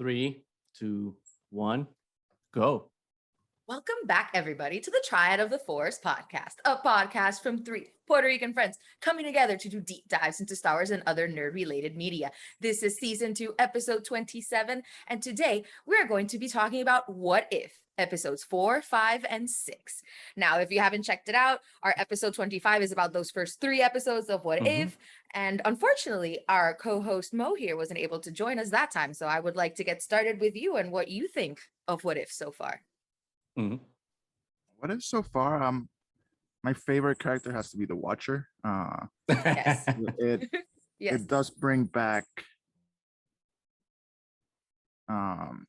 Three, two, one, go. Welcome back, everybody, to the Triad of the Force podcast, a podcast from three Puerto Rican friends coming together to do deep dives into Star Wars and other nerd-related media. This is season 2, episode 27, and today we're going to be talking about What If, episodes 4, 5, and 6. Now, if you haven't checked it out, our episode 25 is about those first 3 episodes of What If, and unfortunately, our co-host Mo here wasn't able to join us that time, so I would like to get started with you and what you think of What If so far. What if so far? My favorite character has to be the Watcher. Yes. It Yes. it does bring back.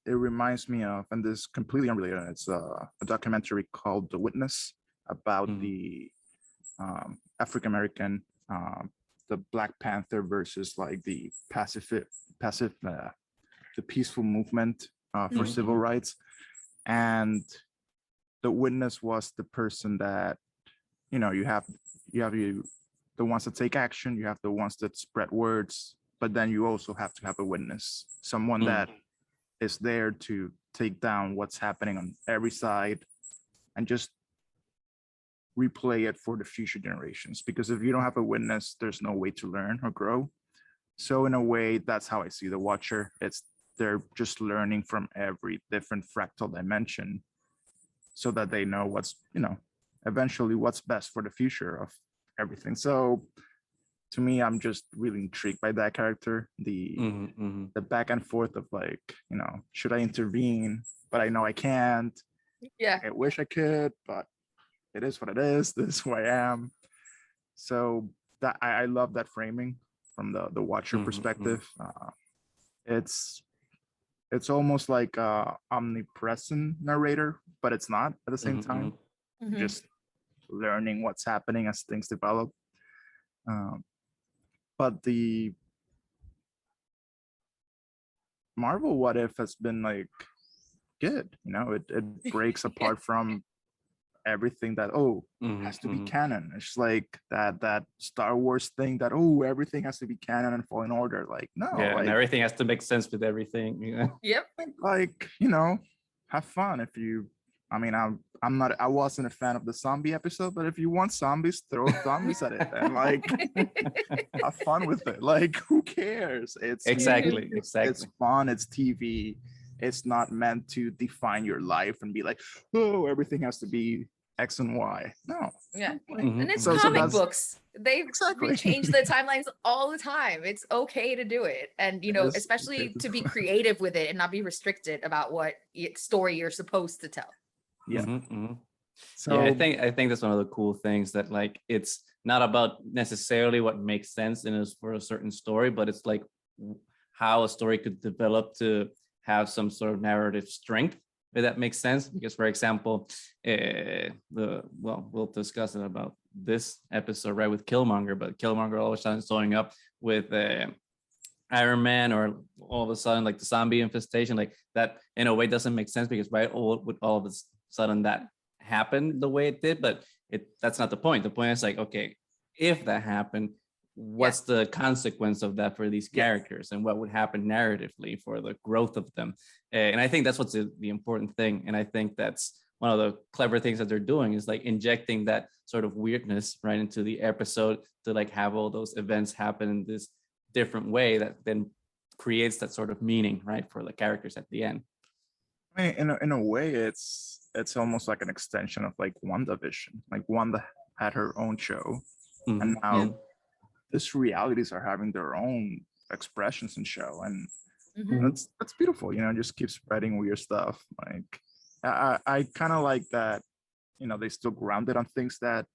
It reminds me of, and this is completely unrelated. It's a documentary called The Witness about the African American, the Black Panther versus like the the peaceful movement for civil rights, and the witness was the person that, you have the ones that take action, you have the ones that spread words, but then you also have to have a witness, someone that is there to take down what's happening on every side and just replay it for the future generations. Because if you don't have a witness, there's no way to learn or grow. So in a way, that's how I see the Watcher. They're just learning from every different fractal dimension, so that they know what's, eventually what's best for the future of everything. So to me, I'm just really intrigued by that character. The back and forth of like, should I intervene? But I know I can't. Yeah. I wish I could, but it is what it is. This is who I am. So that I love that framing from the Watcher perspective. It's almost like a omnipresent narrator, but it's not at the same time. Just learning what's happening as things develop. But the Marvel What If has been like good. It breaks apart from everything that has to be canon. It's like that Star Wars thing that everything has to be canon and fall in order. Like, no, and everything has to make sense with everything. Yep. Like, have fun. I wasn't a fan of the zombie episode, but if you want zombies, throw zombies at it and like have fun with it. Like, who cares? Exactly. It's fun. It's TV. It's not meant to define your life and be like, everything has to be X and Y. No. Yeah. And it's comic books. They change the timelines all the time. It's okay to do it. And, especially to be creative with it and not be restricted about what story you're supposed to tell. Yeah. So yeah, I think that's one of the cool things, that like it's not about necessarily what makes sense for a certain story, but it's like how a story could develop to have some sort of narrative strength, if that makes sense. Because, for example, we'll discuss it about this episode, right, with Killmonger, but Killmonger all of a sudden showing up with Iron Man, or all of a sudden like the zombie infestation, like that in a way doesn't make sense, because all of a sudden that happened the way it did, but that's not the point. The point is like, okay, if that happened, what's the consequence of that for these characters, and what would happen narratively for the growth of them? And I think that's what's the important thing. And I think that's one of the clever things that they're doing, is like injecting that sort of weirdness right into the episode to like have all those events happen in this different way that then creates that sort of meaning, right, for the characters at the end. I mean, in a way, it's almost like an extension of like WandaVision. Like Wanda had her own show, and now these realities are having their own expressions and show, and that's beautiful. Just keep spreading weird stuff. Like I kind of like that. They still grounded on things that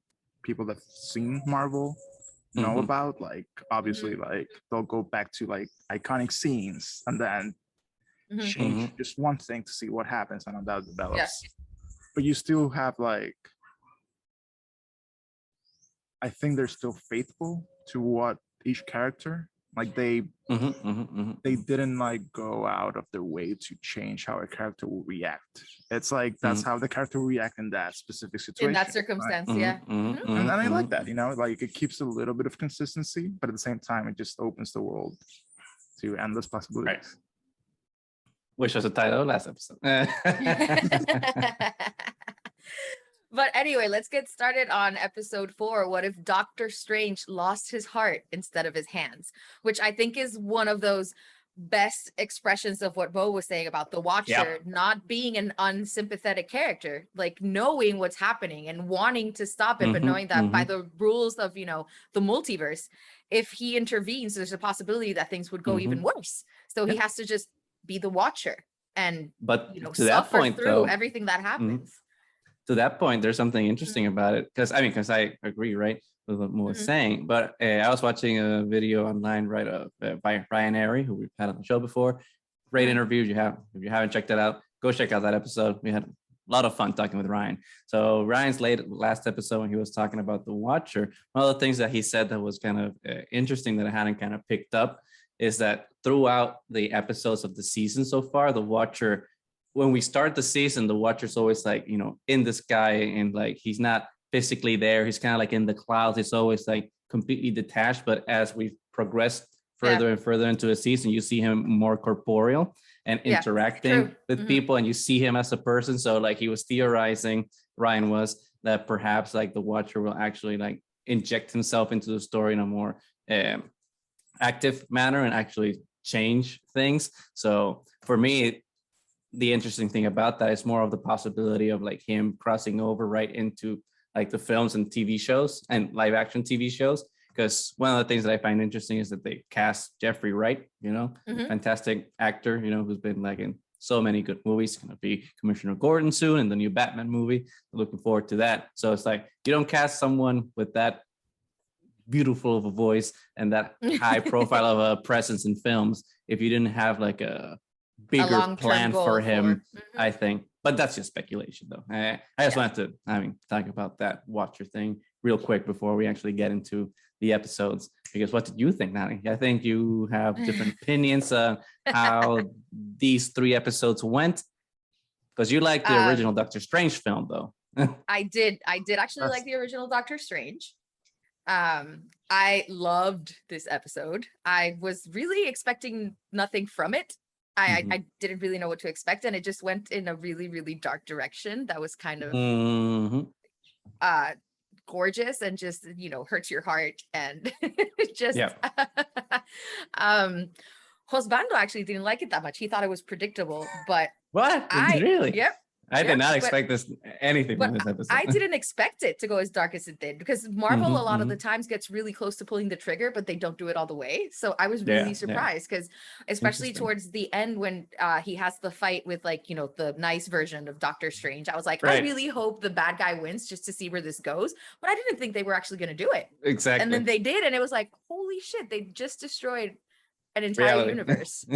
people that've seen Marvel know about. Like obviously, like they'll go back to like iconic scenes and then change just one thing to see what happens and how that develops. Yeah. But you still have like, I think they're still faithful to what each character, like they didn't like go out of their way to change how a character will react. It's like that's how the character will react in that specific situation, in that circumstance, right? Yeah. And I like that, like it keeps a little bit of consistency, but at the same time it just opens the world to endless possibilities. which was the title of last episode. But anyway, let's get started on episode 4. What if Doctor Strange lost his heart instead of his hands? Which I think is one of those best expressions of what Bo was saying about the Watcher not being an unsympathetic character, like knowing what's happening and wanting to stop it, but knowing that by the rules of, the multiverse, if he intervenes, there's a possibility that things would go even worse. So he has to just be the Watcher and, to that point, through though, everything that happens. To that point, there's something interesting about it, because I agree, right, with what Mo was saying. But I was watching a video online, right, by Ryan Airy, who we've had on the show before. Great interview. If you haven't checked it out, go check out that episode. We had a lot of fun talking with Ryan. So Ryan's last episode, when he was talking about the Watcher, one of the things that he said that was kind of interesting that I hadn't kind of picked up is that throughout the episodes of the season so far, the Watcher, when we start the season, the Watcher's always like, in the sky, and like he's not physically there. He's kind of like in the clouds. It's always like completely detached. But as we've progressed further and further into the season, you see him more corporeal and interacting with people, and you see him as a person. So like he was theorizing, Ryan was, that perhaps like the Watcher will actually like inject himself into the story in a more active manner and actually change things. So for me, the interesting thing about that is more of the possibility of like him crossing over right into like the films and TV shows and live action TV shows. Because one of the things that I find interesting is that they cast Jeffrey Wright, fantastic actor, who's been like in so many good movies. Going to be Commissioner Gordon soon in the new Batman movie. Looking forward to that. So it's like, you don't cast someone with that beautiful of a voice and that high profile of a presence in films if you didn't have like a bigger plan for him, I think. But that's just speculation, though. I just wanted to talk about that Watcher thing real quick before we actually get into the episodes. Because what did you think, Natalie? I think you have different opinions on how these 3 episodes went. Because you like the original Doctor Strange film, though. I did actually like the original Doctor Strange. I loved this episode. I was really expecting nothing from it. I didn't really know what to expect, and it just went in a really, really dark direction that was kind of gorgeous and just, hurts your heart, and just Josbando actually didn't like it that much. He thought it was predictable, but really? Yep. I did not expect anything from this episode. I didn't expect it to go as dark as it did, because Marvel a lot of the times gets really close to pulling the trigger, but they don't do it all the way. So I was really surprised, because especially towards the end when he has the fight with like, the nice version of Doctor Strange, I was like, I really hope the bad guy wins just to see where this goes. But I didn't think they were actually going to do it. Exactly. And then they did. And it was like, holy shit, they just destroyed an entire universe.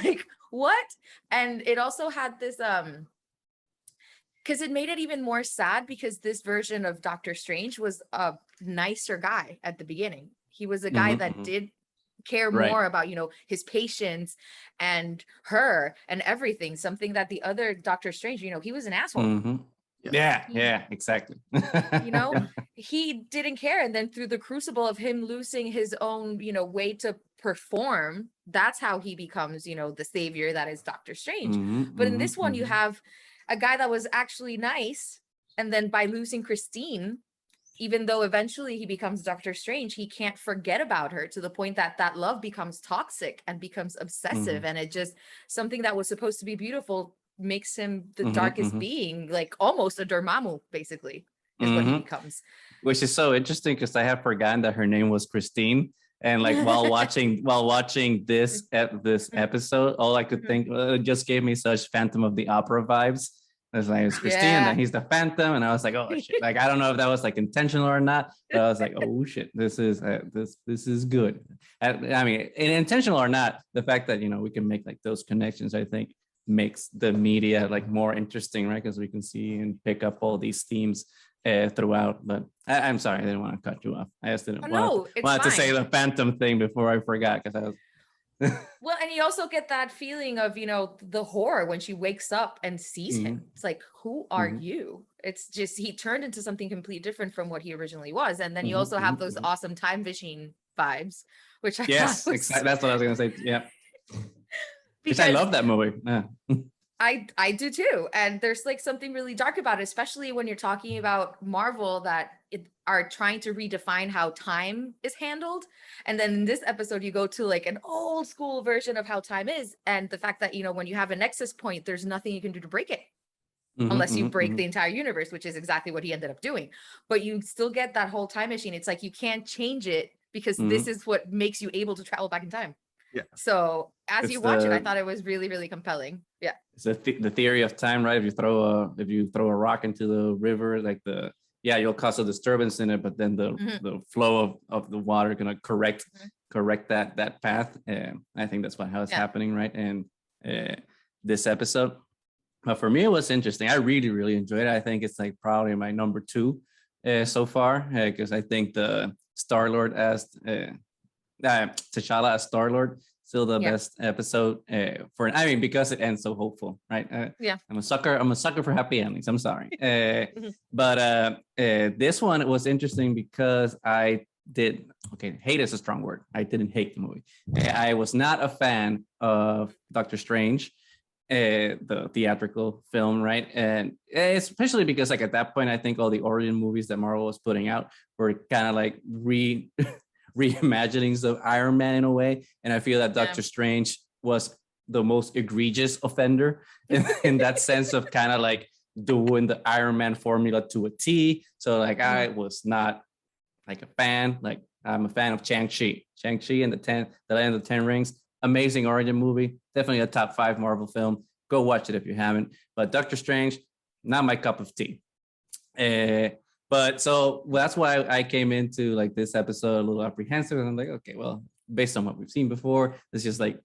Like, what? And it also had this because it made it even more sad, because this version of Doctor Strange was a nicer guy at the beginning. He was a guy that did care more about, his patients and her and everything, something that the other Doctor Strange, he was an asshole. Yeah, exactly. He didn't care. And then through the crucible of him losing his own, way to perform, that's how he becomes, the savior that is Doctor Strange. But in this one, you have a guy that was actually nice, and then by losing Christine, even though eventually he becomes Doctor Strange, he can't forget about her, to the point that that love becomes toxic and becomes obsessive. And it just, something that was supposed to be beautiful makes him the darkest being, like almost a Dormammu, basically, is what he becomes. Which is so interesting, because I have forgotten that her name was Christine. And like while watching this episode, all I could think, it just gave me such Phantom of the Opera vibes. I was like, it's Christine, and he's the Phantom, and I was like, oh shit! Like I don't know if that was like intentional or not, but I was like, oh shit, this is good. I mean, intentional or not, the fact that we can make like those connections, I think, makes the media like more interesting, right? Because we can see and pick up all these themes throughout. But I'm sorry, I didn't want to cut you off. I just didn't want to say the Phantom thing before I forgot, because I was well, and you also get that feeling of the horror when she wakes up and sees him. It's like, who are you? It's just, he turned into something completely different from what he originally was. And then you also have those awesome time machine vibes, which I exactly. That's what I was gonna say. Yeah. Because I love that movie. Yeah. I do too. And there's like something really dark about it, especially when you're talking about Marvel that are trying to redefine how time is handled. And then in this episode, you go to like an old school version of how time is. And the fact that, when you have a nexus point, there's nothing you can do to break it. Unless you break the entire universe, which is exactly what he ended up doing. But you still get that whole time machine. It's like you can't change it because this is what makes you able to travel back in time. Yeah. So as you watch it, I thought it was really, really compelling. Yeah. It's the theory of time, right? If you throw a rock into the river, like you'll cause a disturbance in it, but then the flow of the water gonna correct that path. I think that's how it's happening, right? And this episode. But for me, it was interesting. I really, really enjoyed it. I think it's like probably my number 2 so far, because I think the Star-Lord as T'Challa as Star-Lord still the best episode because it ends so hopeful, right? I'm a sucker for happy endings. I'm sorry. But this one was interesting because hate is a strong word. I didn't hate the movie. I was not a fan of Doctor Strange, the theatrical film, right? And especially because like at that point, I think all the origin movies that Marvel was putting out were kind of like reimaginings of Iron Man in a way. And I feel that Doctor Strange was the most egregious offender in that sense of kind of like doing the Iron Man formula to a T. So like I was not like a fan. Like I'm a fan of Shang-Chi and the Land of the Ten Rings. Amazing origin movie. Definitely a top 5 Marvel film. Go watch it if you haven't. But Doctor Strange, not my cup of tea. But so that's why I came into like this episode a little apprehensive. And I'm like, okay, well, based on what we've seen before, it's just like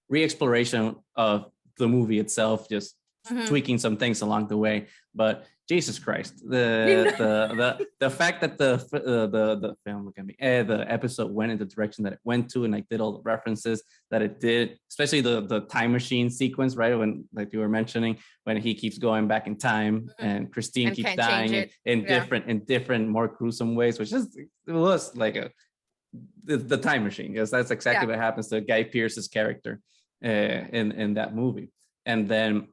re-exploration of the movie itself, just tweaking some things along the way. But Jesus Christ, the fact that the film, look at me, the episode went in the direction that it went to, and like did all the references that it did, especially the time machine sequence, right? When like you were mentioning, when he keeps going back in time and Christine keeps dying in different more gruesome ways, which is it was like the time machine, because that's exactly what happens to Guy Pearce's character in that movie. And then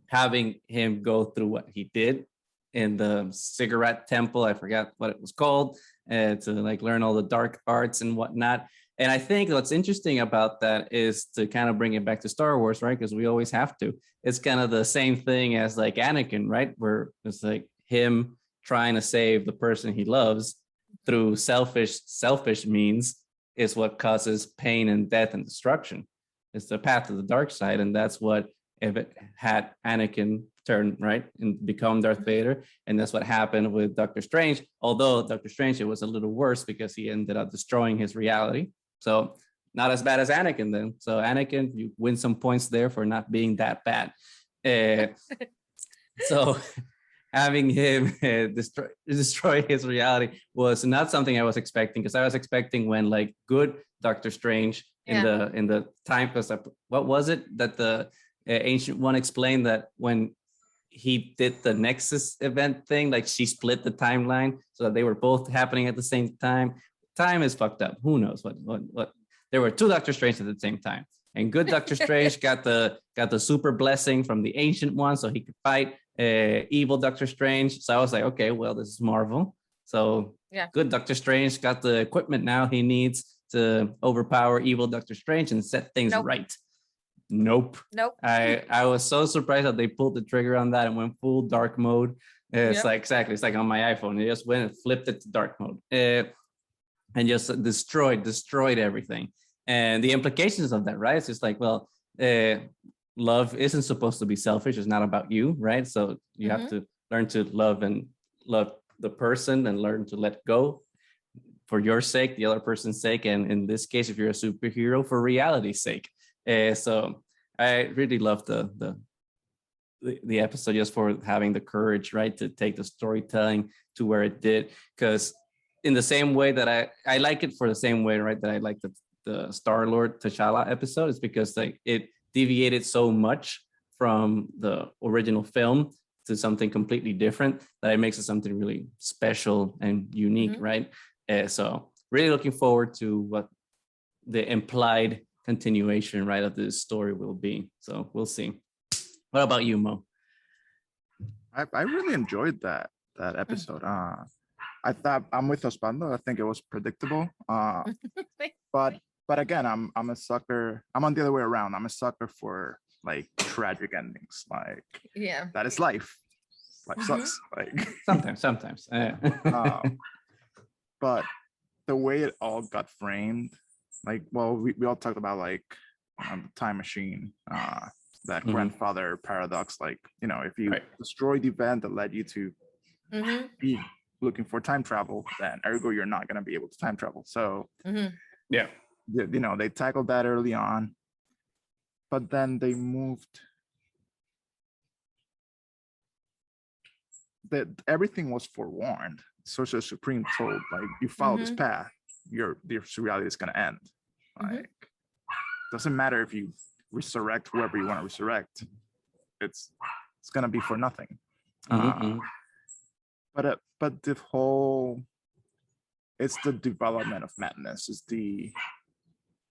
having him go through what he did in the cigarette temple, I forgot what it was called, to like learn all the dark arts and whatnot. And I think what's interesting about that is to kind of bring it back to Star Wars, right? Because we always have to. It's kind of the same thing as like Anakin, right? Where it's like him trying to save the person he loves through selfish means is what causes pain and death and destruction. It's the path to the dark side, and that's what if it had Anakin turn right and become Darth Vader. And that's what happened with Doctor Strange. Although Doctor Strange, it was a little worse because he ended up destroying his reality. So not as bad as Anakin then. So Anakin, you win some points there for not being that bad. So having him destroy his reality was not something I was expecting, because I was expecting when like good Doctor Strange in the time, because what was it that the Ancient One explained, that when he did the Nexus event thing, like she split the timeline so that they were both happening at the same time. Time is fucked up. Who knows what? There were 2 Doctor Strange at the same time, and good Doctor Strange got the super blessing from the Ancient One, so he could fight evil Doctor Strange. So I was like, okay, well, this is Marvel. So good Doctor Strange got the equipment now he needs to overpower evil Doctor Strange and set things right. Nope. I was so surprised that they pulled the trigger on that and went full dark mode. It's like exactly, it's like on my iPhone. They just went and flipped it to dark mode and just destroyed everything. And the implications of that, right? It's just like, well, love isn't supposed to be selfish. It's not about you, right? So you have to learn to love the person and learn to let go for your sake, the other person's sake, and in this case, if you're a superhero, for reality's sake. So I really loved the episode just for having the courage, right, to take the storytelling to where it did. Because in the same way that I like it for the same way, right, that I like the Star-Lord T'Challa episode, is because like it deviated so much from the original film to something completely different that it makes it something really special and unique, right? So really looking forward to what the implied continuation, right, of this story will be. So we'll see. What about you, Mo? I really enjoyed that episode. I thought I'm with Osvaldo. I think it was predictable. But again, I'm a sucker. I'm on the other way around. I'm a sucker for like tragic endings. Like Yeah. that is life. Life sucks. Like Sometimes. but the way it all got framed, like, well, we all talked about like time machine, that grandfather paradox. Like, you know, if you destroy the event that led you to be looking for time travel, then ergo you're not going to be able to time travel. So yeah, you know, they tackled that early on, but then they moved that everything was forewarned. Sorcerer Supreme told, like, you follow this path, your reality is going to end. Like, doesn't matter if you resurrect whoever you want to resurrect, it's going to be for nothing. But the whole, it's the development of madness, is the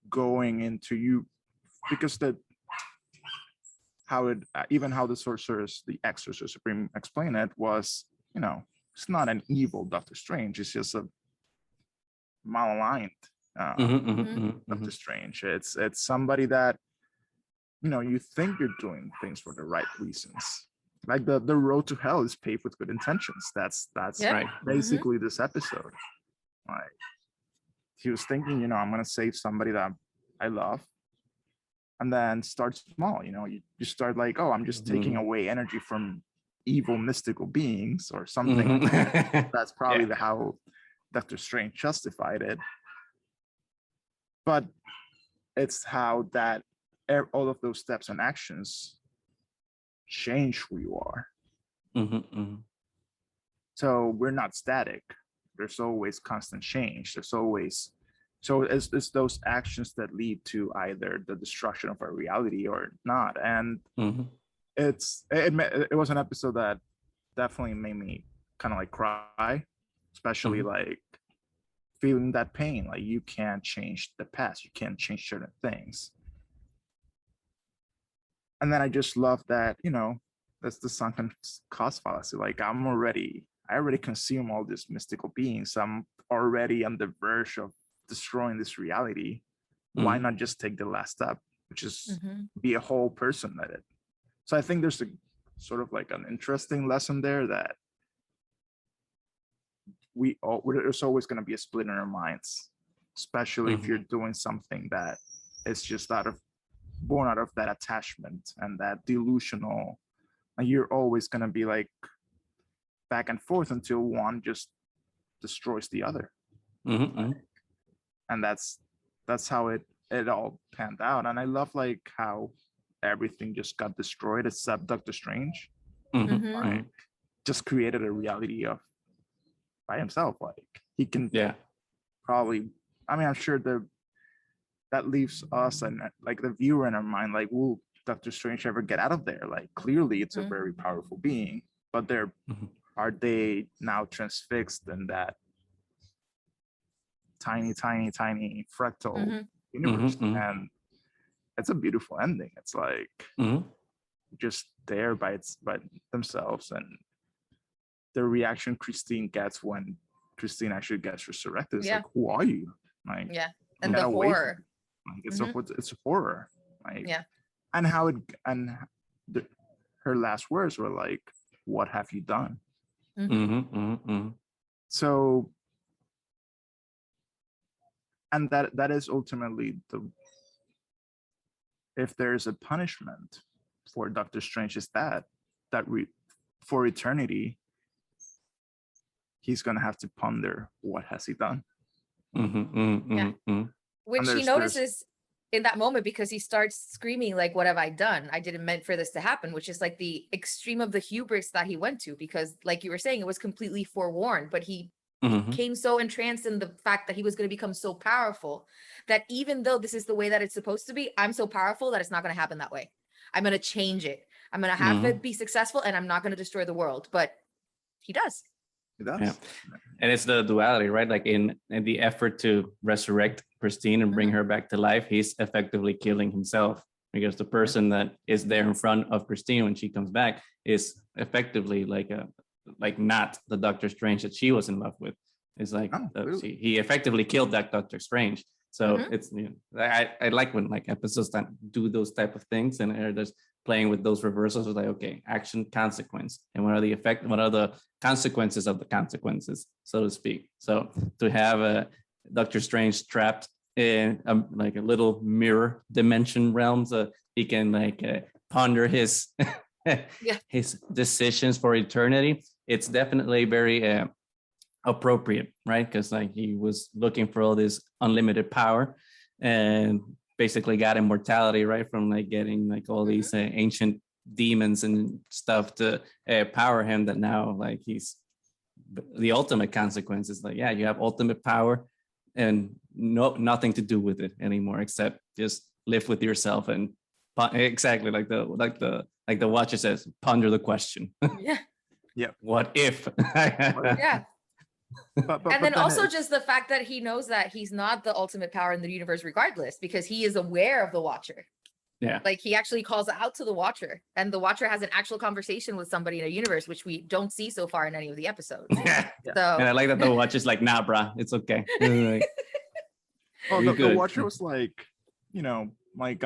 going into you, because how the sorcerers, the ex-Sorcerer Supreme explained it was, you know, it's not an evil Doctor Strange, it's just a malaligned Doctor Strange. It's somebody that, you know, you think you're doing things for the right reasons. Like the road to hell is paved with good intentions. That's right. Basically this episode. Like, he was thinking, you know, I'm gonna save somebody that I love, and then start small. You know, you start like, oh, I'm just taking away energy from evil mystical beings or something. That's probably how Doctor Strange justified it. But it's how that all of those steps and actions change who you are. So we're not static. There's always constant change. There's always, so it's those actions that lead to either the destruction of our reality or not. And it was an episode that definitely made me kind of like cry, especially like feeling that pain. Like, you can't change the past, you can't change certain things. And then I just love that, you know, that's the sunken cost fallacy. Like, I already consume all these mystical beings. I'm already on the verge of destroying this reality. Why not just take the last step, which is be a whole person at it? So I think there's a sort of like an interesting lesson there, that there's always going to be a split in our minds, especially if you're doing something that is just born out of that attachment and that delusional, and you're always going to be like back and forth until one just destroys the other. And that's how it all panned out. And I love like how everything just got destroyed except Doctor Strange. Like, just created a reality by himself. Like, he can probably, I mean, I'm sure that leaves us and like the viewer in our mind, like, will Doctor Strange ever get out of there? Like, clearly it's a very powerful being, but are they now transfixed in that tiny fractal universe? And it's a beautiful ending. It's like just there by themselves, and the reaction Christine gets when Christine actually gets resurrected is like, who are you? Like, and the horror. Like, it's a horror. Like, and how her last words were like, "What have you done?" So, and that is ultimately if there's a punishment for Doctor Strange, is that for eternity, he's gonna have to ponder what has he done. Which he notices in that moment, because he starts screaming like, what have I done? I didn't meant for this to happen, which is like the extreme of the hubris that he went to, because like you were saying, it was completely forewarned, but he became so entranced in the fact that he was going to become so powerful that even though this is the way that it's supposed to be, I'm so powerful that it's not going to happen that way. I'm going to change it. I'm going to have it be successful, and I'm not going to destroy the world. But he does. That's Yeah. And it's the duality, right? Like in the effort to resurrect Christine and bring her back to life, he's effectively killing himself, because the person that is there in front of Christine when she comes back is effectively like not the Doctor Strange that she was in love with. It's like really? he effectively killed that Doctor Strange. So it's, you know, I like when like episodes that do those type of things and they're just playing with those reversals. It's like, okay, action, consequence, and what are the consequences of the consequences, so to speak. So to have a Doctor Strange trapped in like a little mirror dimension realm, so he can like ponder his his decisions for eternity. It's definitely very appropriate, right? Because like he was looking for all this unlimited power and basically got immortality, right, from like getting like all these ancient demons and stuff to power him, that now like he's the ultimate consequence is like, yeah, you have ultimate power and nothing to do with it anymore except just live with yourself and exactly like the Watcher says, ponder the question. What if? But and then also just the fact that he knows that he's not the ultimate power in the universe regardless, because he is aware of the Watcher. Like he actually calls out to the Watcher, and the Watcher has an actual conversation with somebody in a universe, which we don't see so far in any of the episodes. So and I like that the Watcher's like, nah, bruh, it's okay. Like, the Watcher was like, you know, like,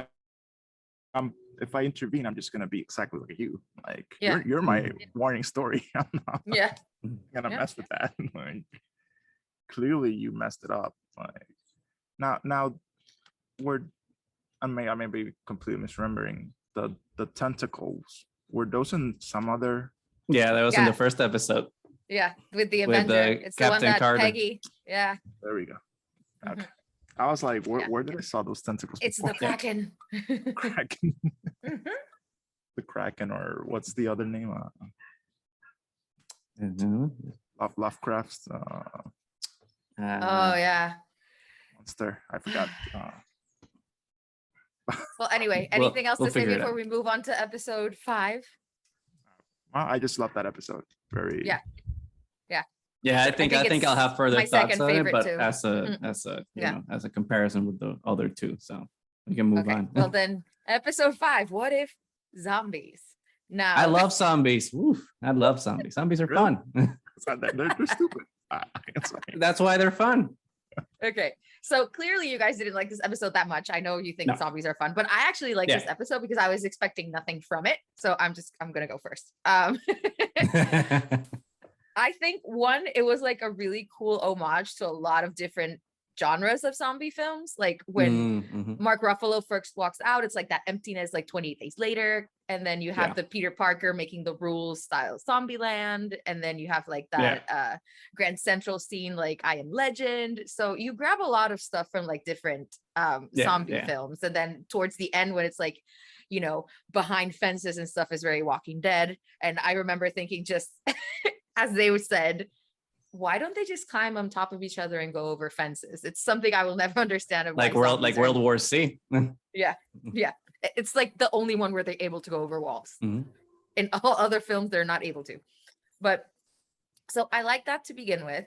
if I intervene, I'm just gonna be exactly like you. Like you're my warning story. I'm not gonna mess with that. Like clearly you messed it up. Like now I may be completely misremembering the tentacles. Were those in some other? Yeah, that was in the first episode. Yeah, with the Avenger. It's Captain the one that Carter. Peggy. Yeah. There we go. Okay. I was like, where did I saw those tentacles? It's before? the Kraken. Kraken. The Kraken, or what's the other name? Lovecraft's. Oh yeah. Monster. I forgot. Well, anyway, anything else we'll to say figure it before out. we move on to episode 5? Well, I just love that episode. Very. Yeah, I think I'll have further my thoughts second on it, favorite but too. as a you know, as a comparison with the other two, so we can move on. Well then, episode 5. What if zombies? Now I love zombies. Oof, I love zombies. Zombies are fun. They're stupid. That's why they're fun. Okay, so clearly you guys didn't like this episode that much. I know you think zombies are fun, but I actually like this episode because I was expecting nothing from it. So I'm gonna go first. I think it was like a really cool homage to a lot of different genres of zombie films. Like when Mark Ruffalo first walks out, it's like that emptiness, like 28 Days Later. And then you have the Peter Parker making the rules style Zombieland. And then you have like that Grand Central scene, like I Am Legend. So you grab a lot of stuff from like different zombie films. And then towards the end, when it's like, you know, behind fences and stuff is very Walking Dead. And I remember thinking just as they said, why don't they just climb on top of each other and go over fences? It's something I will never understand. Like World War C. Yeah. It's like the only one where they're able to go over walls. In all other films, they're not able to. But so I like that to begin with.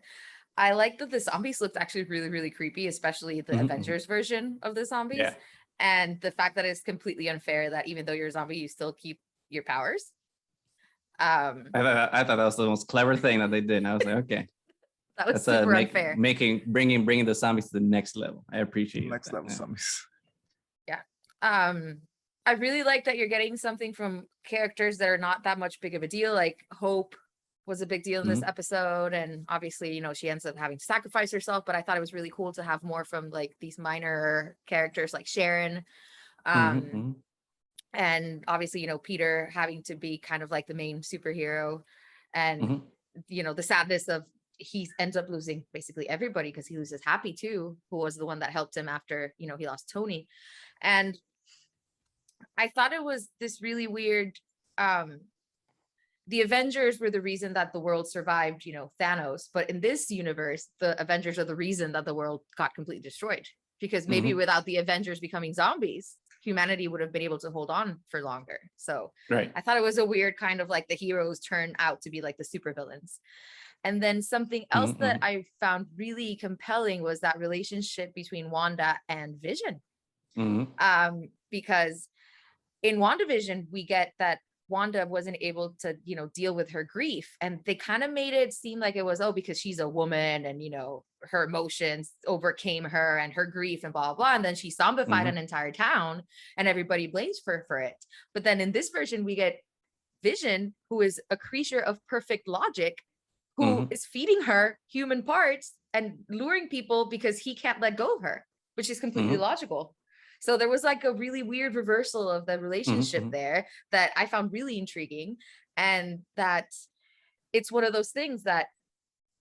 I like that the zombies looked actually really, really creepy, especially the Avengers version of the zombies. Yeah. And the fact that it's completely unfair that even though you're a zombie, you still keep your powers. I thought that was the most clever thing that they did. And I was like, okay. That was super unfair. Bringing the zombies to the next level. I appreciate next level zombies. Yeah. I really like that you're getting something from characters that are not that much big of a deal. Like Hope was a big deal in this episode, and obviously, you know, she ends up having to sacrifice herself. But I thought it was really cool to have more from like these minor characters like Sharon. And obviously, you know, Peter having to be kind of like the main superhero, and you know, the sadness of he ends up losing basically everybody because he loses Happy too, who was the one that helped him after, you know, he lost Tony. And I thought it was this really weird, the Avengers were the reason that the world survived, you know, Thanos. But in this universe, the Avengers are the reason that the world got completely destroyed, because maybe without the Avengers becoming zombies, humanity would have been able to hold on for longer. So I thought it was a weird kind of like the heroes turn out to be like the supervillains. And then something else that I found really compelling was that relationship between Wanda and Vision. Because in WandaVision, we get that Wanda wasn't able to, deal with her grief. And they kind of made it seem like it was, because she's a woman and, her emotions overcame her and her grief and blah, blah, blah. And then she zombified an entire town and everybody blames her for it. But then in this version, we get Vision, who is a creature of perfect logic, who is feeding her human parts and luring people because he can't let go of her, which is completely logical. So there was like a really weird reversal of the relationship there that I found really intriguing. And that it's one of those things that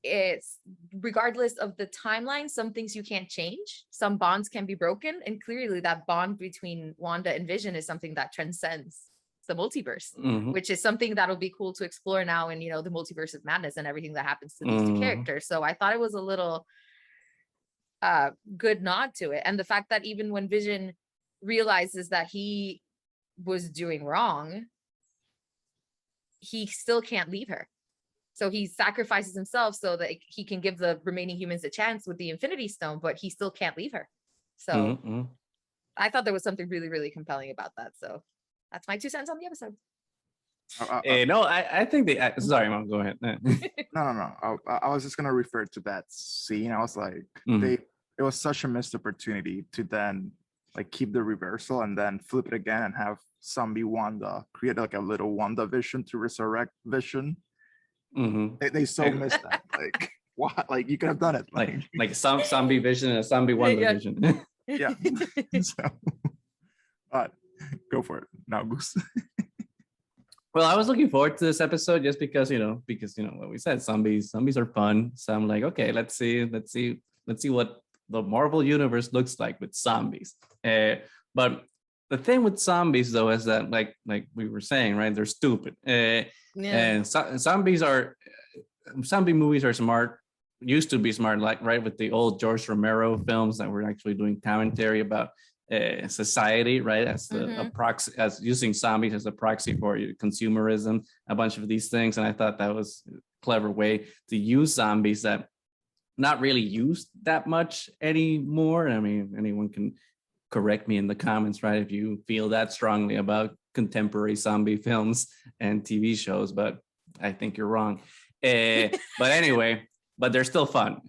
it's regardless of the timeline, some things you can't change, some bonds can be broken. And clearly that bond between Wanda and Vision is something that transcends the multiverse, which is something that'll be cool to explore now in, the multiverse of madness and everything that happens to these two characters. So I thought it was a little good nod to it. And the fact that even when Vision realizes that he was doing wrong, he still can't leave her. So he sacrifices himself so that he can give the remaining humans a chance with the Infinity Stone, but he still can't leave her. So I thought there was something really, really compelling about that. So that's my 2 cents on the episode. No, I think sorry, Mom, go ahead. No. I was just gonna refer to that scene. I was like, it was such a missed opportunity to then like keep the reversal and then flip it again and have zombie Wanda create like a little Wanda Vision to resurrect Vision. They so missed that. Like, what? Like, you could have done it. Like some zombie Vision and a zombie Wanda Vision. Yeah. So, go for it now, Goose. Well, I was looking forward to this episode just because what we said, zombies are fun. So I'm like, okay, let's see what the Marvel universe looks like with zombies. But the thing with zombies though is that like we were saying, right? They're stupid. And zombie movies are smart. Used to be smart, like right with the old George Romero films that were actually doing commentary about society, right, as a proxy, as using zombies as a proxy for consumerism, a bunch of these things. And I thought that was a clever way to use zombies that not really used that much anymore. I mean, anyone can correct me in the comments, right, if you feel that strongly about contemporary zombie films and TV shows, but I think you're wrong. But anyway, but they're still fun,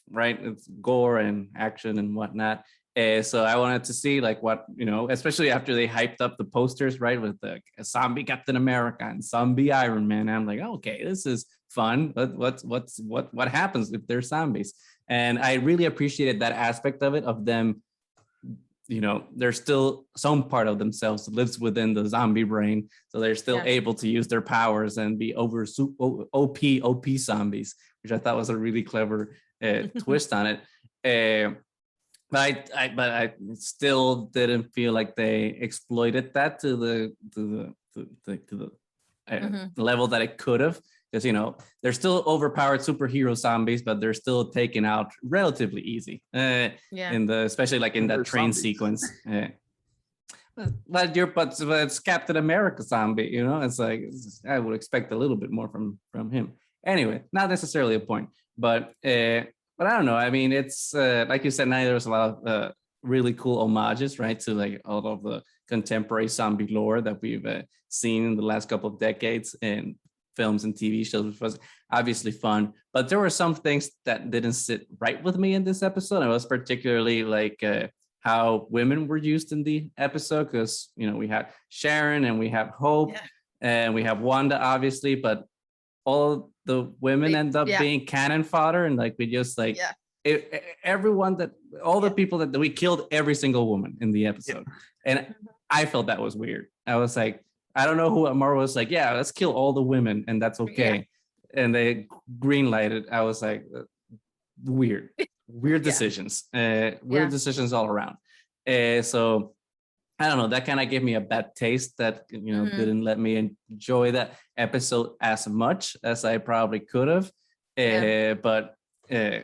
right? It's gore and action and whatnot. So I wanted to see like what, especially after they hyped up the posters, right, with the zombie Captain America and zombie Iron Man. I'm like, okay, this is fun. But what happens if they're zombies? And I really appreciated that aspect of it, of them, there's still some part of themselves that lives within the zombie brain. So they're still able to use their powers and be OP zombies, which I thought was a really clever twist on it. But I still didn't feel like they exploited that to the level that it could have, because they're still overpowered superhero zombies, but they're still taken out relatively easy. Especially like in that train sequence. But it's Captain America zombie, it's like I would expect a little bit more from him. Anyway, not necessarily a point, but I don't know. I mean, it's like you said, there's a lot of really cool homages, right, to like all of the contemporary zombie lore that we've seen in the last couple of decades in films and TV shows, which was obviously fun. But there were some things that didn't sit right with me in this episode. It was particularly like how women were used in the episode, because we had Sharon and we have Hope and we have Wanda, obviously, but all the women end up being cannon fodder, and like we just like everyone that all the people that we killed every single woman in the episode, and I felt that was weird. I was like, I don't know who Marvel was like, let's kill all the women and that's okay, and they greenlighted. I was like, weird decisions, decisions all around. So I don't know, that kind of gave me a bad taste that, didn't let me enjoy that episode as much as I probably could have. But I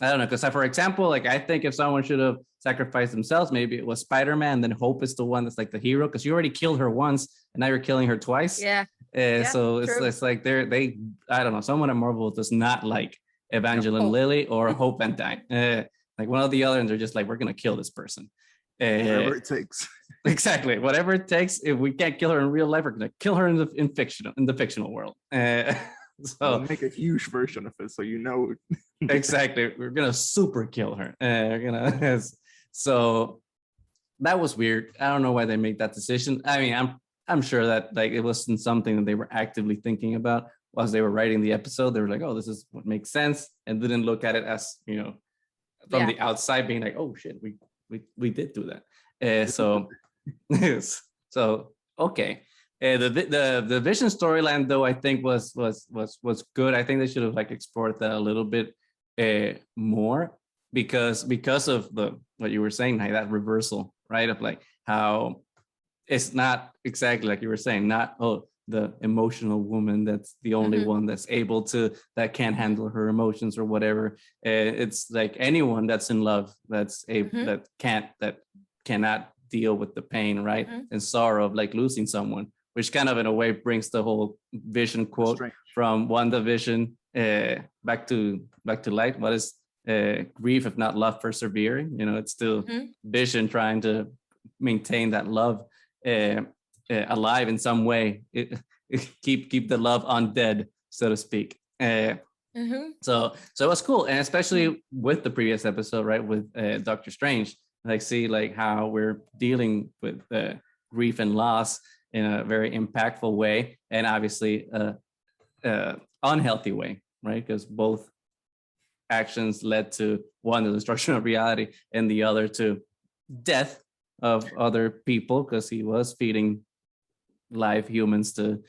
don't know, because for example, like I think if someone should have sacrificed themselves, maybe it was Spider-Man, then Hope is the one that's like the hero, because you already killed her once and now you're killing her twice. So true. it's like they I don't know, someone at Marvel does not like Evangeline Lilly or Hope Van Dyne. Like one or the other, and they're just like, we're gonna kill this person. Whatever it takes. Exactly, whatever it takes. If we can't kill her in real life, we're gonna kill her in the fictional world. So we'll make a huge version of it, so you know. Exactly, we're gonna super kill her. So that was weird. I don't know why they made that decision. I mean, I'm sure that like it wasn't something that they were actively thinking about as they were writing the episode. They were like, oh, this is what makes sense, and didn't look at it as, you know, from the outside being like, oh shit, we did do that. So so okay. The Vision storyline though, I think was good. I think they should have like explored that a little bit more because of what you were saying, like that reversal, right? Of like how it's not exactly like you were saying, not the emotional woman that's the only one that's able to, that can't handle her emotions or whatever. It's like anyone that's in love that's that cannot deal with the pain, right? And sorrow of like losing someone, which kind of in a way brings the whole Vision quote from WandaVision back to light. What is grief if not love persevering? You know, it's still Vision trying to maintain that love alive in some way. Keep the love undead, so to speak. So it was cool, and especially with the previous episode, right, with Doctor Strange, like see like how we're dealing with grief and loss in a very impactful way, and obviously unhealthy way, right? Because both actions led to one, the destruction of reality, and the other to death of other people, because he was feeding live humans to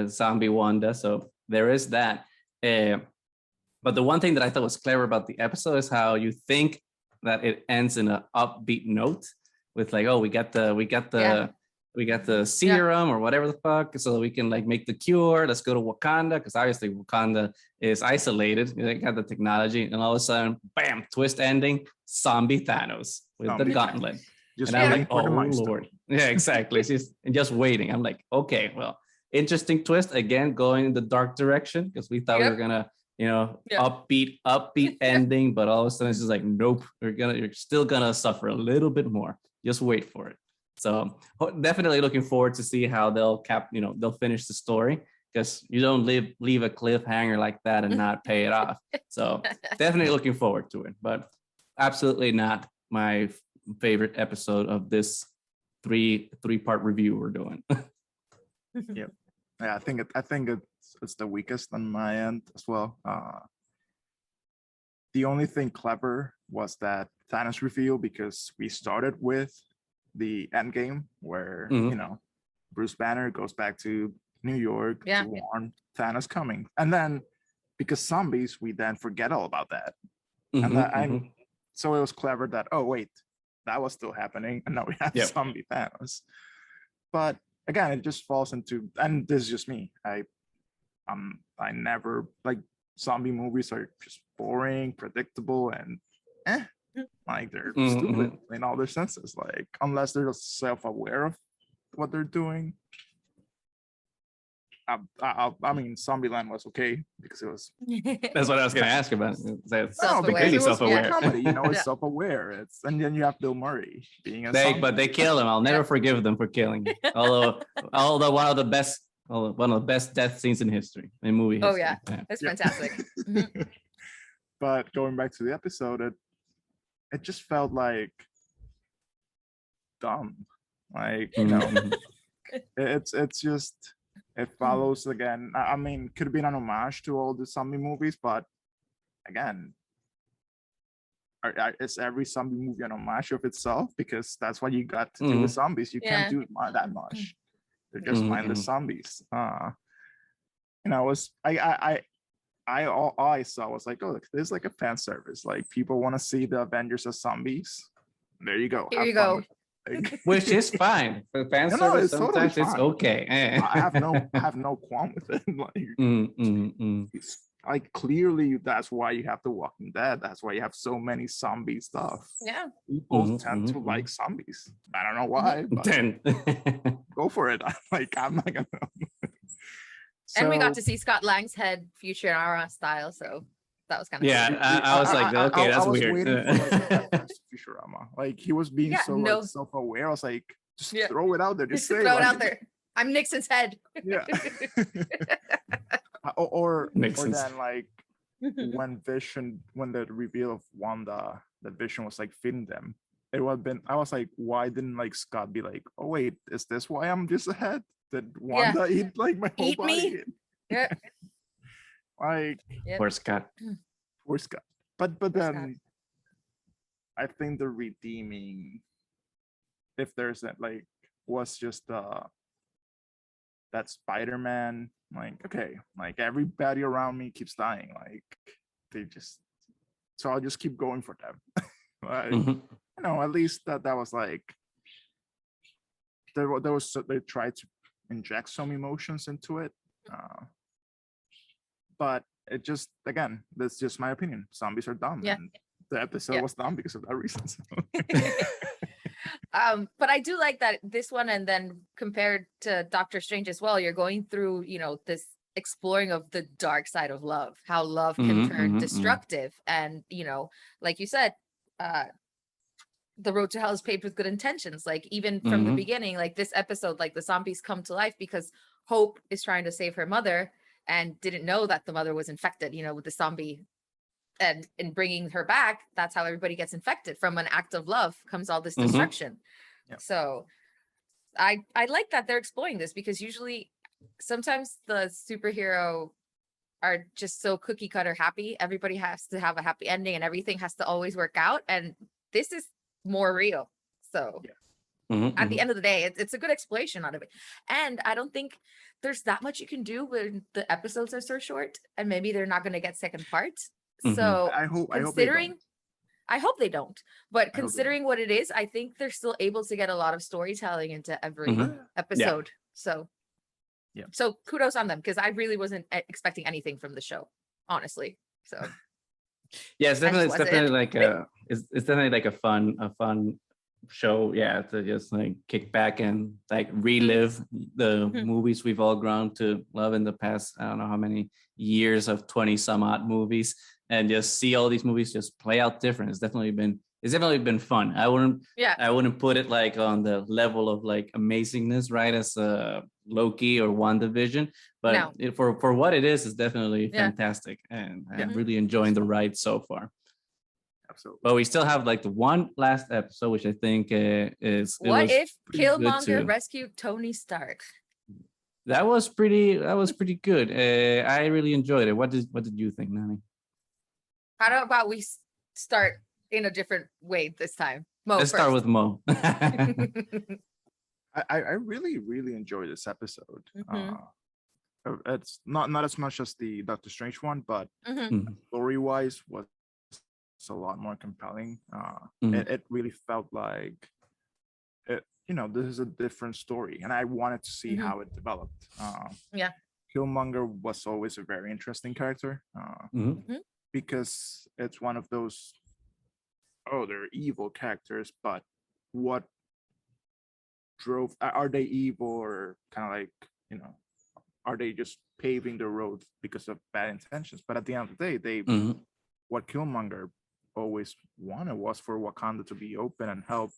zombie Wanda. So there is that. But the one thing that I thought was clever about the episode is how you think that it ends in an upbeat note with like, oh, we got the serum or whatever the fuck, so that we can like make the cure. Let's go to Wakanda, because obviously Wakanda is isolated. They got the technology, and all of a sudden, bam, twist ending, zombie Thanos with the gauntlet. Just and I'm like, oh Lord. Yeah, exactly. just waiting. I'm like, okay, well, interesting twist again, going in the dark direction, because we thought we were gonna, upbeat ending, but all of a sudden it's just like, nope, you're still gonna suffer a little bit more. Just wait for it. So definitely looking forward to see how they'll finish the story, because you don't leave a cliffhanger like that and not pay it off. So definitely looking forward to it, but absolutely not my favorite episode of this three-part review we're doing. Yeah, I think it's the weakest on my end as well. The only thing clever was that Thanos reveal, because we started with the end game where Bruce Banner goes back to New York to warn Thanos coming, and then because zombies, we then forget all about that. And so it was clever that, oh wait, that was still happening, and now we have zombie Thanos. But again, it just falls into, and this is just me, I never like, zombie movies are just boring, predictable, and like they're stupid in all their senses, like unless they're self-aware of what they're doing. I mean, Zombieland was okay because it was. That's what I was going to ask about. That's completely self-aware. Comedy, it's self-aware. It's, and then you have Bill Murray being a. But they kill him. I'll never forgive them for killing him. Although one of the best death scenes in history, in movie history. Oh yeah, that's fantastic. But going back to the episode, it just felt like dumb. Like it's just. It follows again. I mean, could have been an homage to all the zombie movies, but again, is every zombie movie an homage of itself? Because that's what you got to do with zombies. You can't do that much. They're just mindless zombies. All I saw was like, oh, there's like a fan service. Like people want to see the Avengers as zombies. There you go. Here you go. Which is fine. For fan service, sometimes totally it's okay. I have no qualm with it. Like, it's like clearly that's why you have The Walking Dead. That's why you have so many zombie stuff. Yeah. People tend to like zombies. I don't know why, but go for it. I'm not gonna. And we got So to see Scott Lang's head Futurama style, so that was kind of Yeah, cool. I was like, okay, that's I was weird. waiting for like a reference to Futurama. Like he was being Yeah, so no. like self-aware. I was like, just Yeah. throw it out there. Just say Throw it like, out there. I'm Nixon's head. Yeah. or Makes sense. then like when the reveal of Wanda, that Vision was like feeding them. It would have been. I was like, why didn't like Scott be like, oh wait, is this why I'm just ahead? Did Wanda eat like my whole Eat body? me? Yeah. Like Yep. Poor Scott. poor Scott. But Poor then I think the redeeming, if there's that, like, was just that Spider-Man, like, okay, like everybody around me keeps dying, like they just, so I'll just keep going for them. Like, Mhm. you know, at least that was like there was they tried to inject some emotions into it, but it just, again, that's just my opinion. Zombies are dumb. Yeah. And the episode Yeah. was dumb because of that reason. So. But I do like that this one, and then compared to Doctor Strange as well, you're going through, you know, this exploring of the dark side of love, how love can Mhm, turn mhm, mhm. destructive. And, you know, like you said, the road to hell is paved with good intentions. Like even from the Mhm. beginning, like this episode, like the zombies come to life because Hope is trying to save her mother and didn't know that the mother was infected, you know, with the zombie. And in bringing her back, that's how everybody gets infected. From an act of love comes all this Mhm. destruction. Yeah. So I like that they're exploring this, because usually sometimes the superhero are just so cookie cutter happy. Everybody has to have a happy ending and everything has to always work out. And this is more real. So Mhm, at the mhm. end of the day, it's a good exploration out of it. And I don't think there's that much you can do when the episodes are so short, and maybe they're not going to get second parts. Mhm. So I hope they considering, don't. I hope they don't. But I hope they considering what it is, I think they're still able to get a lot of storytelling into every Mhm. episode. So Yeah. So kudos on them, because I really wasn't expecting anything from the show, honestly. So Yeah, it's definitely wasn't. like it's definitely like a fun show. Yeah, to just like kick back and like relive the Mhm. movies we've all grown to love in the past. I don't know how many years of 20 some odd movies, and just see all these movies just play out different. It's definitely been fun. I wouldn't put it like on the level of like amazingness, right, as Loki or WandaVision, but No. for what it is, it's definitely Yeah. fantastic, and I'm Mhm. really enjoying the ride so far. Absolutely. But we still have like the one last episode, which I think is What was if pretty good Killmonger too. rescued Tony Stark? That was pretty good. I really enjoyed it. What did you think, Nani? How about we start in a different way this time? Mo, Let's start with Mo. I really enjoyed this episode. Mhm. It's not as much as the Doctor Strange one, but Mhm. story wise was a lot more compelling. It really felt like it, you know, this is a different story, and I wanted to see how it developed. Yeah. Killmonger was always a very interesting character, Mhm. because it's one of those, oh, they're evil characters, but what drove, are they evil, or kind of like, you know, are they just paving the road because of bad intentions? But at the end of the day, Mhm. what Killmonger always wanted was for Wakanda to be open and help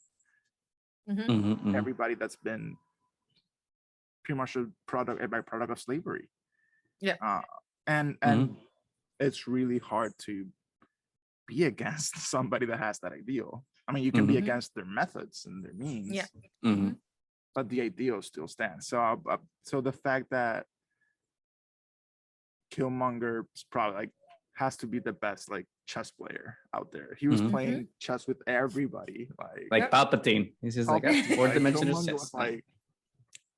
Mhm. Mhm. everybody that's been pretty much a byproduct of slavery. Yeah. And Mhm. it's really hard to be against somebody that has that ideal. I mean, you can be Mhm. against their methods and their means, Yeah. Mhm. but the ideal still stands. So, so the fact that Killmonger is probably like has to be the best like chess player out there. He was Mhm. playing chess with everybody, Like Palpatine. He's just like Palpatine. fourth Like, dimensional Killmonger chess. was like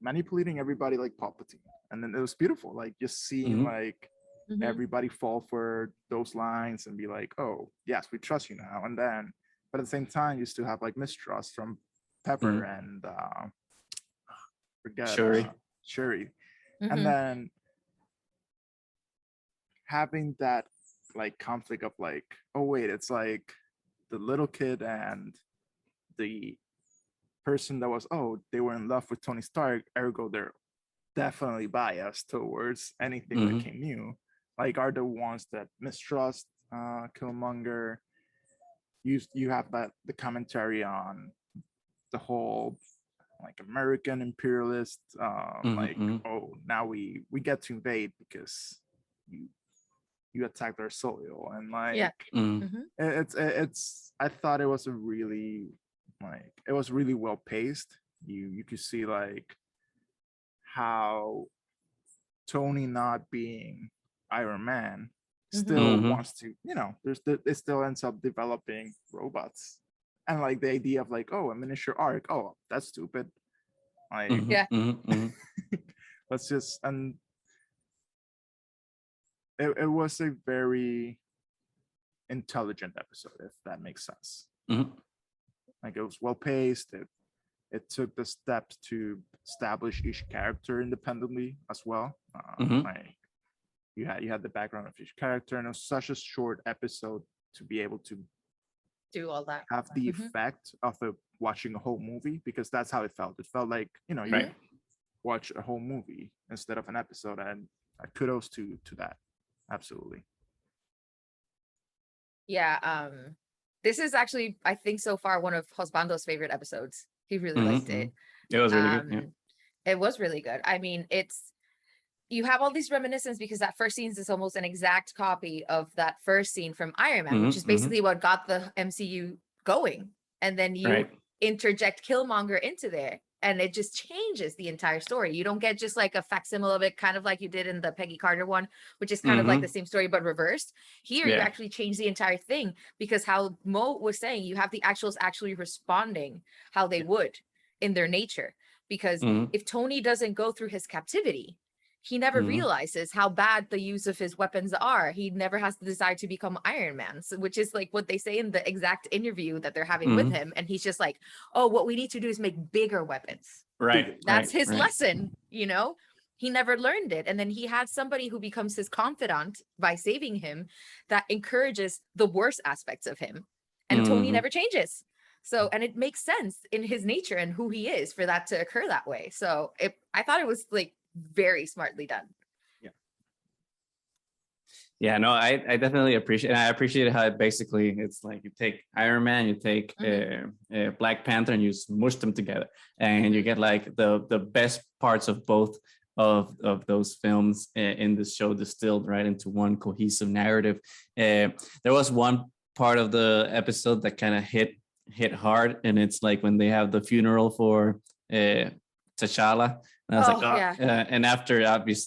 manipulating everybody like Palpatine, and then it was beautiful, like just seeing Mhm. like Mhm. everybody fall for those lines and be like, oh yes, we trust you now. And then, but at the same time, you still have like mistrust from Pepper and forget Shuri. Shuri, and Mhm. then having that like conflict of like, oh wait, it's like the little kid and the person that was, oh, they were in love with Tony Stark, ergo they're definitely biased towards anything Mhm. that came new, like are the ones that mistrust Killmonger. You have that the commentary on the whole like American imperialist, like, Mhm. oh, now we get to invade because you you attacked our soil, and Yeah. like Mhm. Mhm. it's I thought it was a really like it was really well paced. You could see like how Tony not being Iron Man Mhm. still Mhm. wants to, it still ends up developing robots. And like the idea of like, oh, a miniature arc, oh, that's stupid. Like, Mhm. Yeah. Mhm. Mhm. let's just, and it was a very intelligent episode, if that makes sense. Mhm. Like it was well paced. It took the steps to establish each character independently as well. Mhm. Like you had the background of each character, and it was such a short episode to be able to Do all that. have the Mhm. effect of watching a whole movie, because that's how it felt. It felt like you Right. Mhm. watch a whole movie instead of an episode, and kudos to that. Absolutely. Yeah. This is actually, I think, so far one of Hosbando's favorite episodes. He really Mhm. liked it. Mhm. It was really good. Yeah. It was really good. I mean, it's you have all these reminiscences because that first scene is almost an exact copy of that first scene from Iron Man, which Mhm. is Mhm. basically what got the MCU going. And then you Right. interject Killmonger into there, and it just changes the entire story. You don't get just like a facsimile of it, kind of like you did in the Peggy Carter one, which is kind of like the Mhm. same story but reversed. Here, you Yeah. actually change the entire thing because how Mo was saying, you have the actuals actually responding how they would in their nature. Because Mhm. if Tony doesn't go through his captivity, he never Mhm. realizes how bad the use of his weapons are. He never has the desire to become Iron Man, which is like what they say in the exact interview that they're having with Mhm. him. And he's just like, oh, what we need to do is make bigger weapons. Right. That's Right. his Right. lesson. He never learned it. And then he had somebody who becomes his confidant by saving him that encourages the worst aspects of him. And Tony Mhm. never changes. So, and it makes sense in his nature and who he is for that to occur that way. So I thought it was like very smartly done. Yeah, no, I definitely appreciate, and I appreciate how basically it's like you take Iron Man, you take Black Panther, and you smush them together, and you get like the best parts of both of those films in the show distilled right into one cohesive narrative. There was one part of the episode that kind of hit hard, and it's like when they have the funeral for T'Challa. And I was like, Oh, oh, yeah. and after Like, Chadwick's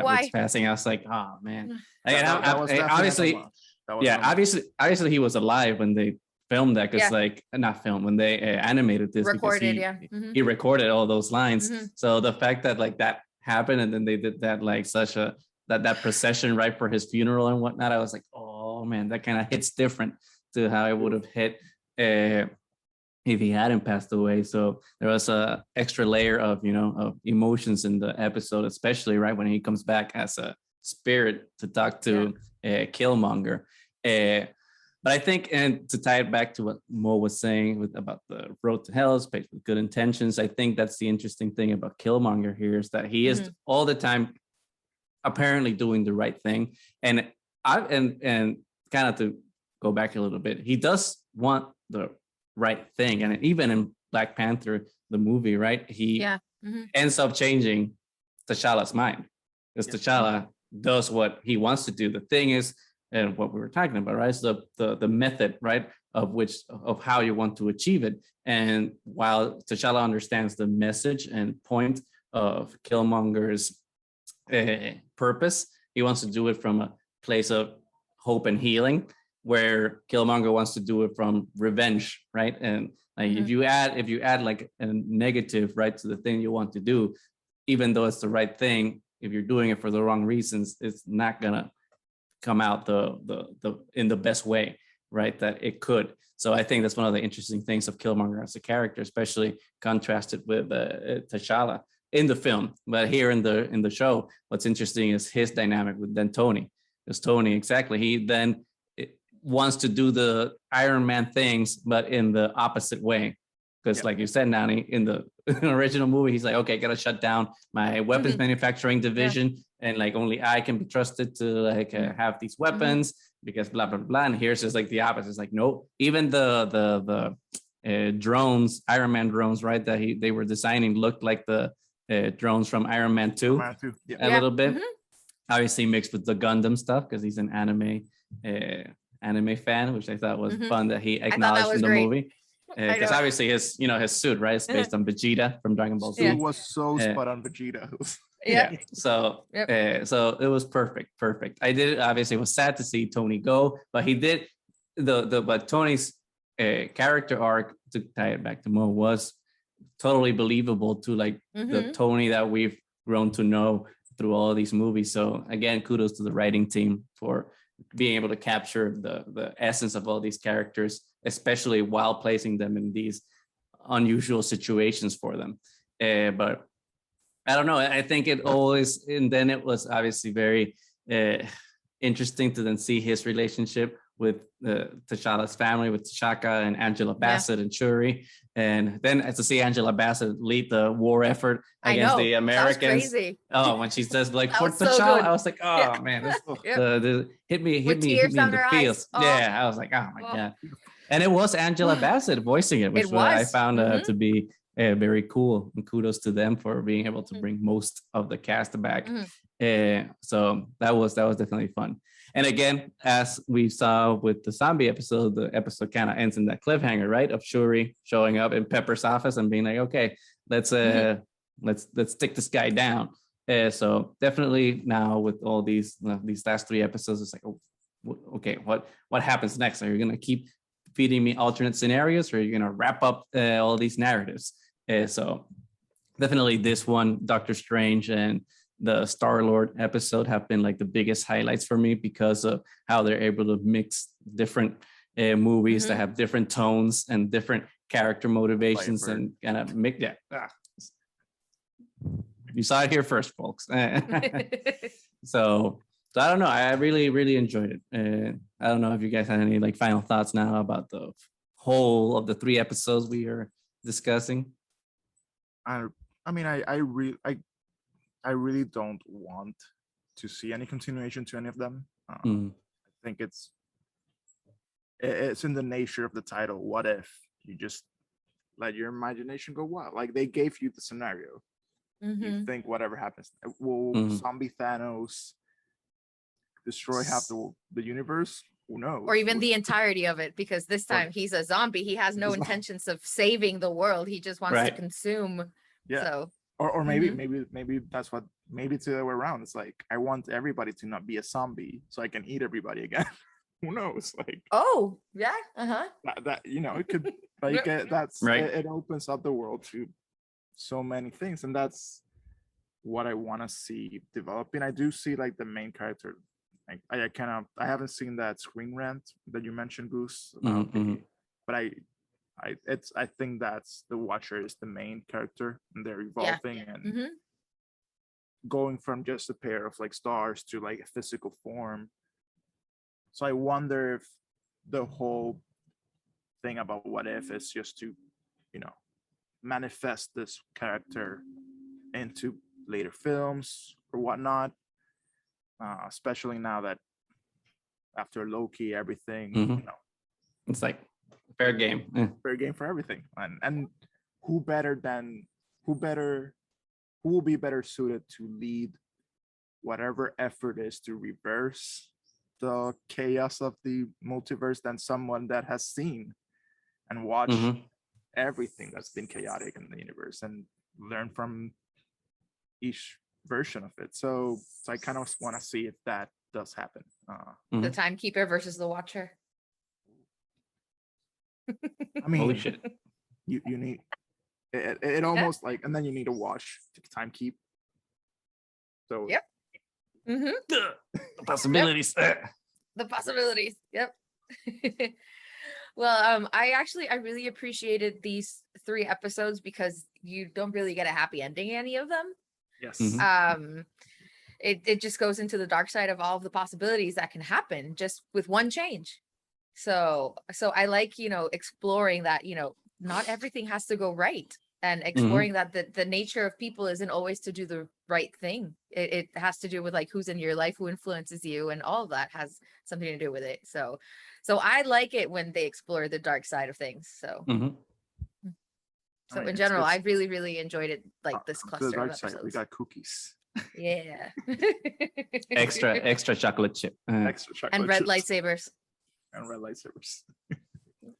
why? passing, I was like, oh man. That was definitely an Obviously, homage. That was an yeah, homage. obviously he was alive when they filmed that, because Yeah. like not filmed when they animated this, because Recorded, yeah. Mhm. he recorded all those lines. Mhm. So the fact that like that happened, and then they did that like such a that procession right for his funeral and whatnot, I was like, oh man, that kind of hits different to how it would have hit if he hadn't passed away. So there was a extra layer of of emotions in the episode, especially right when he comes back as a spirit to talk to Killmonger. But I think, and to tie it back to what Mo was saying about the road to hell is paved with good intentions, I think that's the interesting thing about Killmonger here, is that he is all the time apparently doing the right thing. And and kind of to go back a little bit, he does want the right thing. And even in Black Panther, the movie, right, he ends up changing T'Challa's mind, because T'Challa does what he wants to do. The thing is, and what we were talking about, right, is the method, right, of how you want to achieve it. And while T'Challa understands the message and point of Killmonger's purpose, he wants to do it from a place of hope and healing, where Killmonger wants to do it from revenge, right? And like if you add like a negative, right, to the thing you want to do, even though it's the right thing, if you're doing it for the wrong reasons, it's not gonna come out the in the best way, right, that it could. So I think that's one of the interesting things of Killmonger as a character, especially contrasted with T'Challa in the film. But here in the show, what's interesting is his dynamic with then Tony. Because Tony, exactly, he then wants to do the Iron Man things, but in the opposite way. because like you said, Nani, in the original movie, he's like, okay, gotta shut down my weapons manufacturing division, and like only I can be trusted to like have these weapons because blah blah blah. And here's just like the opposite. It's like, no, even the drones, Iron Man drones, right, that they were designing looked like the drones from Iron Man 2 a little bit. Obviously mixed with the Gundam stuff because he's an anime fan, which I thought was fun that he acknowledged in the movie. Because obviously his suit, right, is based on Vegeta from Dragon Ball Z. It was so spot on Vegeta. So so it was perfect. I did obviously was sad to see Tony go, but he did but Tony's character arc, to tie it back to Mo, was totally believable to like the Tony that we've grown to know through all of these movies. So again, kudos to the writing team for being able to capture the essence of all these characters, especially while placing them in these unusual situations for them. But I don't know. I think it always, and then it was obviously very interesting to then see his relationship with T'Challa's family, with T'Chaka and Angela Bassett and Shuri. And then to see Angela Bassett lead the war effort against the Americans. Oh, when she says like for T'Challa, I was like, oh man, this hit me in the feels. Yeah, I was like, oh my God. And it was Angela Bassett voicing it, which I found to be very cool. And kudos to them for being able to bring most of the cast back. So that was definitely fun. And again, as we saw with the zombie episode, the episode kind of ends in that cliffhanger, right? Of Shuri showing up in Pepper's office and being like, okay, let's take this guy down. So definitely now with all these last 3 episodes, it's like, oh, okay, what happens next? Are you gonna keep feeding me alternate scenarios, or are you gonna wrap up all these narratives? So definitely this one, Doctor Strange and the Star-Lord episode have been like the biggest highlights for me because of how they're able to mix different movies that have different tones and different character motivations and kind of make that. You saw it here first, folks. So I don't know. I really enjoyed it. I don't know if you guys had any like final thoughts now about the whole of the 3 episodes we are discussing. I mean, I really don't want to see any continuation to any of them. I think it's in the nature of the title. What if you just let your imagination go wild? Like they gave you the scenario. You think whatever happens, will zombie Thanos destroy half the universe? Who knows? Or even the entirety of it, because this time he's a zombie. He has no intentions of saving the world. He just wants to consume. Yeah. So. Or maybe that's what, maybe it's the other way around. It's like I want everybody to not be a zombie so I can eat everybody again. Who knows? Like that it could like it opens up the world to so many things, and that's what I want to see developing. I do see like the main character. Like, I haven't seen that screen rant that you mentioned, Goose, about but I think that's the Watcher is the main character, and they're evolving and going from just a pair of like stars to like a physical form. So I wonder if the whole thing about what if is just to, manifest this character into later films or whatnot. Especially now that after Loki, everything, it's like fair game. Fair game for everything. And who will be better suited to lead whatever effort is to reverse the chaos of the multiverse than someone that has seen and watched everything that's been chaotic in the universe and learn from each version of it. So I kind of want to see if that does happen. The Timekeeper versus the Watcher. I mean, holy shit. You need it almost like, and then you need to watch Time Keep. So The possibilities. The possibilities. Yep. Well, I really appreciated these 3 episodes because you don't really get a happy ending in any of them. Yes. It just goes into the dark side of all of the possibilities that can happen just with one change. So I like, exploring that, not everything has to go right, and exploring that the nature of people isn't always to do the right thing. It has to do with like who's in your life, who influences you, and all of that has something to do with it. So I like it when they explore the dark side of things. So I mean, in general, I it's really, really enjoyed it, like this to the cluster of dark side. We episodes. got cookies, Yeah. Extra chocolate chip. extra chocolate And red chips, lightsabers. and red lightsabers,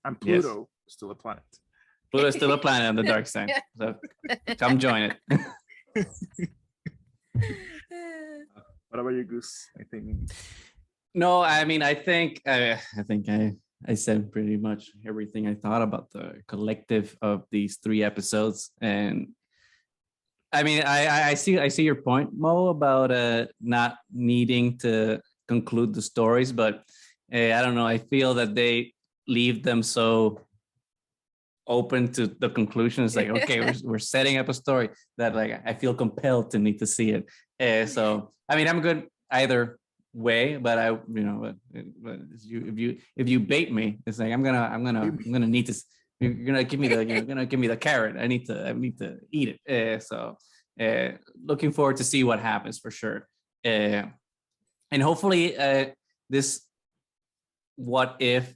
and Yes. Pluto is still a planet. Pluto's still a planet on the dark side. So come join it. What about you, Goose? Anything? No, I mean, I think I said pretty much everything I thought about the collective of these 3 episodes. And I mean, I see your point, Mo, about not needing to conclude the stories, but I don't know. I feel that they leave them so open to the conclusion. It's like, okay, we're setting up a story that like I feel compelled to need to see it. So I mean, I'm good either way, but but if you bait me, it's like I'm gonna need to. You're gonna give me the carrot. I need to eat it. So looking forward to see what happens for sure. And hopefully this what if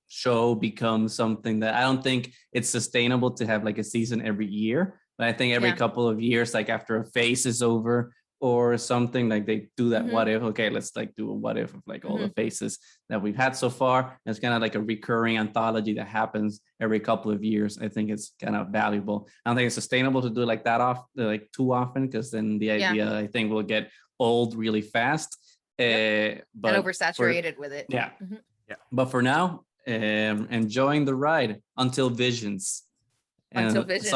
show becomes something that I don't think it's sustainable to have like a season every year, but I think every couple of years, like after a phase is over or something, like they do that what if, okay, let's like do a what if of like all the phases that we've had so far. And it's kind of like a recurring anthology that happens every couple of years. I think it's kind of valuable. I don't think it's sustainable to do it like that like too often, because then the idea I think will get old really fast. But and oversaturated with it. Yeah. But for now, enjoying the ride until Visions. Until And Visions.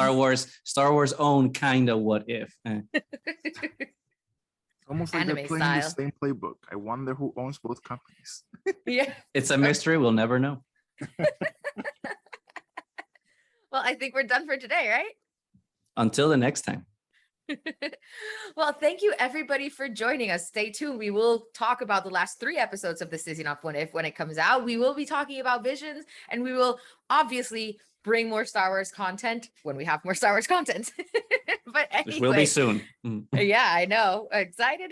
Star Wars own kind of what if. Almost like Anime they're playing the same playbook. I wonder who owns both companies. Yeah. It's a mystery. We'll never know. Well, I think we're done for today, right? Until the next time. Well, thank you everybody for joining us. Stay tuned. We will talk about the last 3 episodes of the season of What If when it comes out. We will be talking about Visions, and we will obviously bring more Star Wars content when we have more Star Wars content. But anyway, which will be soon. Yeah, I know. Excited.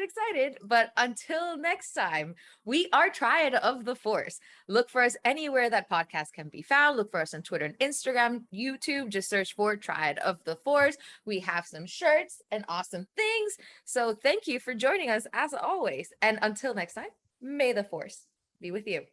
But until next time, we are Triad of the Force. Look for us anywhere that podcasts can be found. Look for us on Twitter and Instagram, YouTube. Just search for Triad of the Force. We have some shirts and awesome things. So thank you for joining us as always. And until next time, may the Force be with you.